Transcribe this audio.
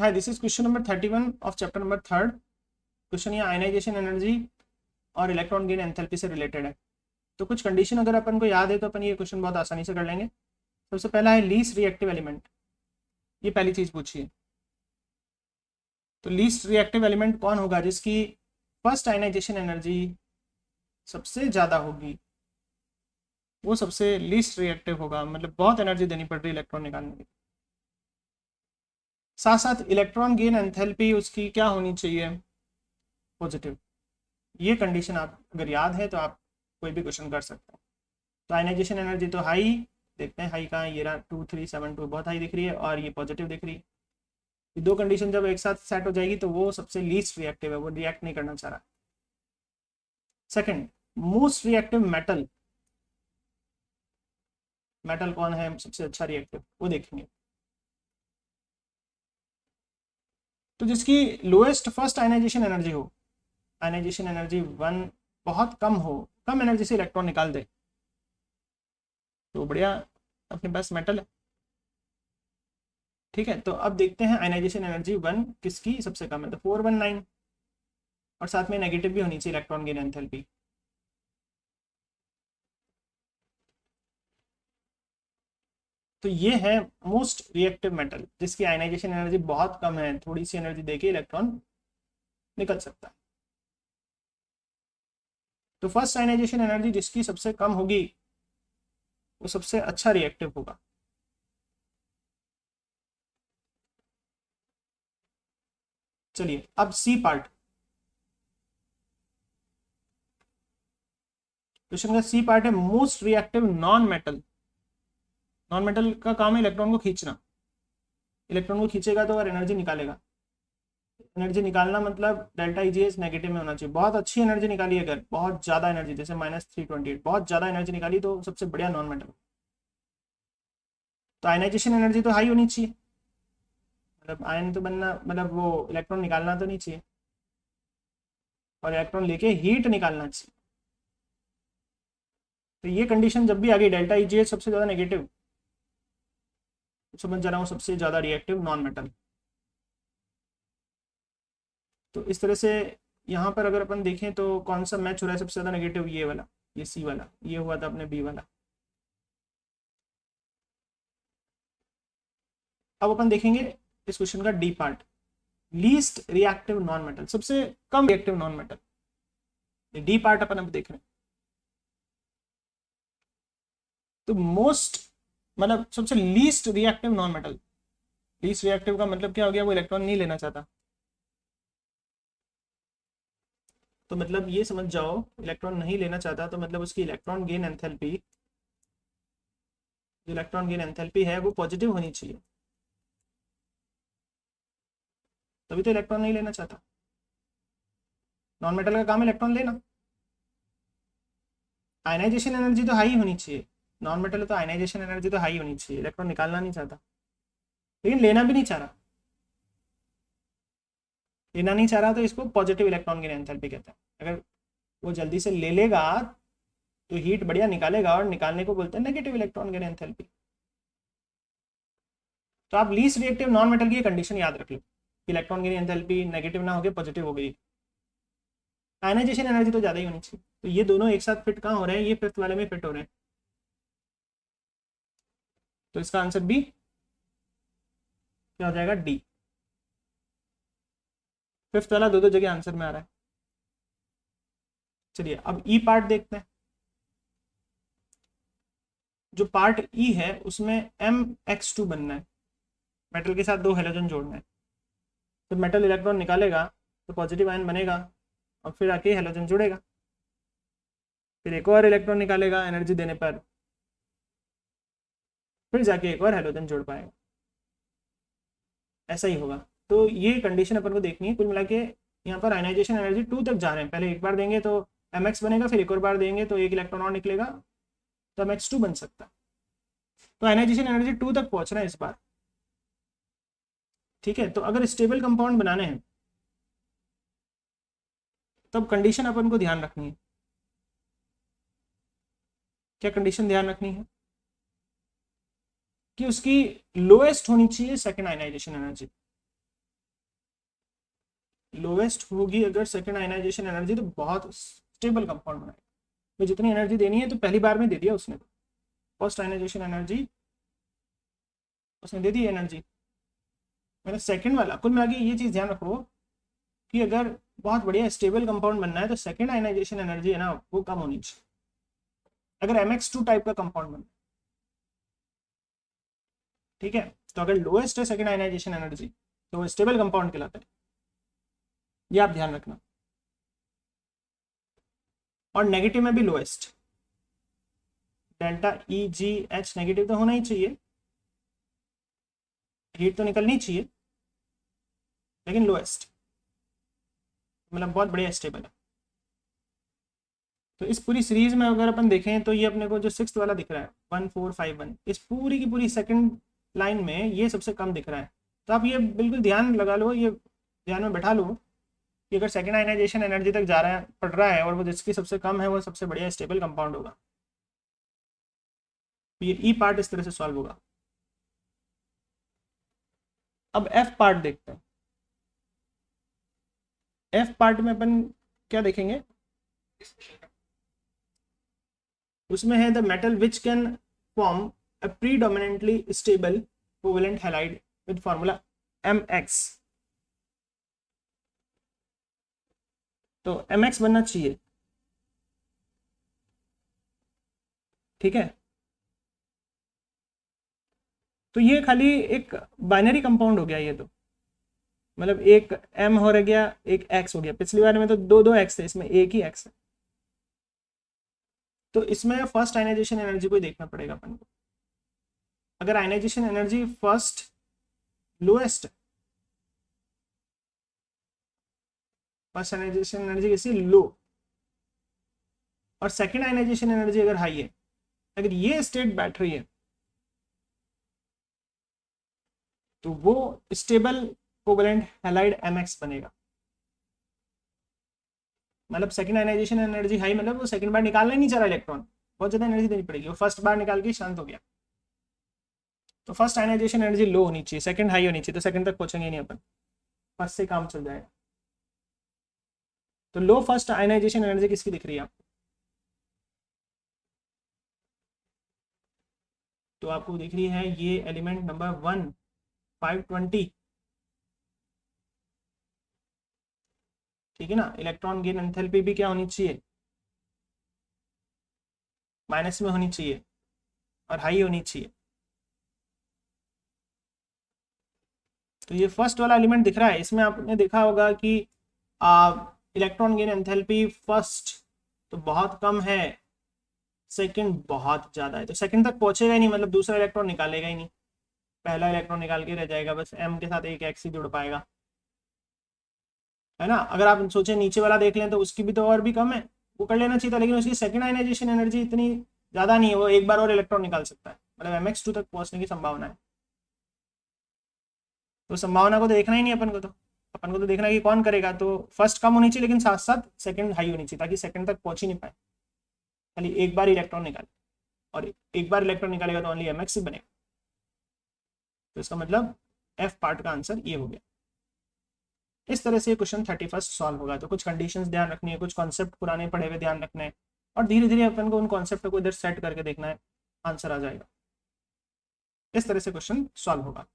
Hi, this is question number 31 of chapter number 3। Question ये ionization energy और electron gain enthalpy से related है। तो कुछ कंडीशन अगर अपन को याद है तो अपन ये क्वेश्चन बहुत आसानी से कर लेंगे। सबसे पहला है लीस्ट रिएक्टिव एलिमेंट, ये पहली चीज पूछी है। तो लीस्ट रिएक्टिव एलिमेंट कौन होगा जिसकी फर्स्ट आयनाइजेशन एनर्जी सबसे ज्यादा होगी, वो सबसे लीस्ट रिएक्टिव होगा, मतलब बहुत एनर्जी देनी पड़ रही है इलेक्ट्रॉन निकालने की। साथ साथ इलेक्ट्रॉन गेन एंथैल्पी उसकी क्या होनी चाहिए, पॉजिटिव। ये कंडीशन आप अगर याद है तो आप कोई भी क्वेश्चन कर सकते हैं। तो आयनाइजेशन एनर्जी तो हाई, देखते हैं हाई कहाँ, ये रहा 2372, बहुत हाई दिख रही है, और ये पॉजिटिव दिख रही है। ये दो कंडीशन जब एक साथ सेट हो जाएगी तो वो सबसे लीस्ट रिएक्टिव है, वो रिएक्ट नहीं करना चाह रहा। Second, most reactive metal, metal कौन है सबसे अच्छा रिएक्टिव, वो देखेंगे। तो जिसकी लोएस्ट फर्स्ट आयनाइजेशन एनर्जी हो, आयनाइजेशन एनर्जी 1 बहुत कम हो, कम एनर्जी से इलेक्ट्रॉन निकाल दे, तो बढ़िया अपने पास मेटल है। ठीक है, तो अब देखते हैं आयनाइजेशन एनर्जी 1 किसकी सबसे कम है, तो 419, और साथ में नेगेटिव भी होनी चाहिए इलेक्ट्रॉन गेन एंथैल्पी। तो ये है मोस्ट रिएक्टिव मेटल जिसकी आयनाइजेशन एनर्जी बहुत कम है, थोड़ी सी एनर्जी देके इलेक्ट्रॉन निकल सकता है। तो फर्स्ट आयनाइजेशन एनर्जी जिसकी सबसे कम होगी वो सबसे अच्छा रिएक्टिव होगा। चलिए अब सी पार्ट, क्वेश्चन का सी पार्ट है most reactive non metal. Non metal का काम है इलेक्ट्रॉन को खींचना, इलेक्ट्रॉन को खींचेगा तो और एनर्जी निकालेगा। एनर्जी निकालना मतलब डेल्टा ईजीएस नेगेटिव में होना चाहिए। बहुत अच्छी एनर्जी निकाली, अगर बहुत ज्यादा एनर्जी जैसे -328, बहुत ज्यादा एनर्जी निकाली तो सबसे बढ़िया नॉन मेटल। तो आयनाइजेशन एनर्जी तो हाई होनी चाहिए, मतलब आयन तो बनना, मतलब वो इलेक्ट्रॉन निकालना तो नहीं चाहिए, और इलेक्ट्रॉन लेके हीट निकालना चाहिए। तो ये कंडीशन जब भी आ गई, डेल्टा ईजीएस सबसे ज्यादा नेगेटिव, समझ जा रहा हूँ सबसे ज्यादा रिएक्टिव नॉन मेटल। तो इस तरह से यहाँ पर अगर अपन देखें तो कौन सा मैच हो रहा है सबसे ज्यादा नेगेटिव, ये वाला, ये सी वाला, ये हुआ था अपने बी वाला। अब अपन देखेंगे इस क्वेश्चन का D part, least reactive non metal, सबसे कम reactive non metal. D part अपन अब देख रहे हैं। तो मोस्ट मतलब सबसे least reactive non metal, least reactive का मतलब क्या हो गया, वो इलेक्ट्रॉन नहीं लेना चाहता। तो मतलब ये समझ जाओ, इलेक्ट्रॉन नहीं लेना चाहता तो मतलब उसकी इलेक्ट्रॉन गेन एंथैल्पी, जो इलेक्ट्रॉन गेन एंथैल्पी है वो पॉजिटिव होनी चाहिए, तभी तो इलेक्ट्रॉन नहीं लेना चाहता। नॉन मेटल का काम इलेक्ट्रॉन लेना। आयनाइजेशन एनर्जी तो हाई होनी चाहिए, नॉन मेटल तो आयनाइजेशन एनर्जी तो हाई होनी चाहिए, इलेक्ट्रॉन निकालना नहीं चाहता, लेकिन लेना भी नहीं चाह रहा। लेना नहीं चाह रहा तो इसको पॉजिटिव इलेक्ट्रॉन गेन एंथैल्पी कहते हैं। अगर वो जल्दी से ले लेगा तो हीट बढ़िया निकालेगा, और निकालने को बोलते हैं नेगेटिव इलेक्ट्रॉन गेन एंथैल्पी। तो आप लीस्ट रिएक्टिव नॉन मेटल की कंडीशन याद रख लो, इलेक्ट्रॉन गेन एंथैल्पी नेगेटिव ना होकर पॉजिटिव हो गई। आयनाइजेशन एनर्जी तो ज्यादा ही होनी चाहिए। तो ये दोनों एक साथ फिट कहाँ हो रहे हैं, ये फिफ्थ वाले में फिट हो रहे हैं। तो इसका आंसर बी क्या हो जाएगा, डी। फिफ्थ वाला दो दो जगह आंसर में आ रहा है। चलिए अब ई पार्ट देखते हैं। जो पार्ट ई है उसमें MX2 बनना है, मेटल के साथ दो हेलोजन जोड़ना है। तो मेटल इलेक्ट्रॉन निकालेगा तो पॉजिटिव आयन बनेगा, और फिर आके हेलोजन जुड़ेगा, फिर एक और इलेक्ट्रॉन निकालेगा एनर्जी देने पर, फिर जाके एक और हेलोजन जोड़ पाएगा। ऐसा ही होगा। तो ये कंडीशन अपन को देखनी है। कुल मिला के यहाँ पर आयनाइजेशन एनर्जी 2 तक जा रहे हैं। पहले एक बार देंगे तो MX बनेगा, फिर एक और बार देंगे तो एक इलेक्ट्रॉन और निकलेगा, तो MX2 बन सकता है। तो आयनाइजेशन एनर्जी 2 तक पहुंच रहा है इस बार। ठीक है, तो अगर स्टेबल कंपाउंड बनाने हैं तब कंडीशन अपन को ध्यान रखनी है। क्या कंडीशन ध्यान रखनी है, कि उसकी लोएस्ट होनी चाहिए सेकेंड आयनाइजेशन एनर्जी। लोवेस्ट होगी अगर सेकंड आयनाइजेशन एनर्जी, तो बहुत स्टेबल कंपाउंड बनाएगा। तो जितनी एनर्जी देनी है तो पहली बार में दे दिया उसने, फर्स्ट आयनाइजेशन एनर्जी उसने दे दी एनर्जी। मैंने सेकंड वाला, कुल मिला के ये चीज़ ध्यान रखो कि अगर बहुत बढ़िया स्टेबल कंपाउंड बनना है तो सेकंड आयनाइजेशन एनर्जी है ना वो कम होनी चाहिए, अगर MX2 टाइप का कंपाउंड बनना, ठीक है। तो अगर लोएस्ट है सेकंड आयनाइजेशन एनर्जी तो वो स्टेबल कंपाउंड कहलाता है, ये आप ध्यान रखना। और नेगेटिव में भी लोएस्ट, डेल्टा EGH नेगेटिव तो होना ही चाहिए, हीट तो निकलनी चाहिए, लेकिन लोएस्ट मतलब बहुत बढ़िया स्टेबल है। तो इस पूरी सीरीज में अगर अपन देखें तो ये अपने को जो सिक्स्थ वाला दिख रहा है 1451, इस पूरी की पूरी सेकंड लाइन में ये सबसे कम दिख रहा है। तो आप ये बिल्कुल ध्यान लगा लो, ये ध्यान में बैठा लो कि अगर सेकंड आयनाइजेशन एनर्जी तक जा रहा है, पड़ रहा है, और वो जिसकी सबसे कम है वो सबसे बढ़िया स्टेबल कंपाउंड होगा। तो ये ई पार्ट इस तरह से सॉल्व होगा। अब एफ पार्ट देखते हैं। एफ पार्ट में अपन क्या देखेंगे, उसमें है the metal which can form a predominantly stable covalent halide with formula MX। तो MX बनना चाहिए, ठीक है। तो ये खाली एक बाइनरी कंपाउंड हो गया ये, तो मतलब एक M हो गया, एक X हो गया। पिछली बार में तो दो दो X थे, इसमें एक ही X है। तो इसमें फर्स्ट आयनाइजेशन एनर्जी को देखना पड़ेगा अपन को। अगर ionization energy first lowest, first ionization energy कैसी लो, और सेकंड आयनाइजेशन एनर्जी अगर हाई है, अगर ये स्टेट बैठ रही है तो वो स्टेबल कोवेलेंट हैलाइड MX बनेगा। मतलब सेकंड आयनाइजेशन एनर्जी हाई, मतलब वो सेकंड बार निकालना ही नहीं चाह रहा इलेक्ट्रॉन, बहुत ज्यादा एनर्जी देनी पड़ेगी, वो फर्स्ट बार निकाल के शांत हो गया। तो फर्स्ट आयनाइजेशन एनर्जी लो होनी चाहिए, सेकंड हाई होनी चाहिए, तो सेकंड तक पहुंचेंगे नहीं अपन, फर्स्ट से काम चल जाएगा। तो लो फर्स्ट आयनाइजेशन एनर्जी किसकी दिख रही है आपको, तो आपको दिख रही है ये एलिमेंट नंबर 1 520, ठीक है ना। इलेक्ट्रॉन गेन एंथैल्पी भी क्या होनी चाहिए, माइनस में होनी चाहिए और हाई होनी चाहिए। तो ये फर्स्ट वाला एलिमेंट दिख रहा है, इसमें आपने देखा होगा कि इलेक्ट्रॉन गेन एंथैल्पी फर्स्ट तो बहुत कम है, सेकंड बहुत ज़्यादा है। तो सेकंड तक पहुंचेगा ही नहीं, मतलब दूसरा इलेक्ट्रॉन निकालेगा ही नहीं, पहला इलेक्ट्रॉन निकाल के रह जाएगा, बस M के साथ एक X ही जुड़ पाएगा, है ना। अगर आप सोचें नीचे वाला देख लें तो उसकी भी तो और भी कम है, वो कर लेना चाहिए था, लेकिन उसकी सेकंड आयनाइजेशन एनर्जी इतनी ज़्यादा नहीं है, वो एक बार और इलेक्ट्रॉन निकाल सकता है, मतलब MX2 तक पहुंचने की संभावना है। तो संभावना को तो देखना ही नहीं अपन को, तो अपन को तो देखना है कि कौन करेगा। तो फर्स्ट कम होनी चाहिए, लेकिन साथ साथ सेकंड हाई होनी चाहिए, ताकि सेकंड तक पहुंच ही नहीं पाए, खाली एक बार इलेक्ट्रॉन निकाले, और एक बार इलेक्ट्रॉन निकालेगा तो ओनली MX ही बनेगा। तो इसका मतलब F पार्ट का आंसर ये हो गया। इस तरह से क्वेश्चन 31 सॉल्व होगा। तो कुछ कंडीशंस ध्यान रखनी है, कुछ कॉन्सेप्ट पुराने पढ़े हुए ध्यान रखने हैं, और धीरे धीरे अपन को उन कॉन्सेप्ट को इधर सेट करके देखना है, आंसर आ जाएगा। इस तरह से क्वेश्चन सॉल्व होगा।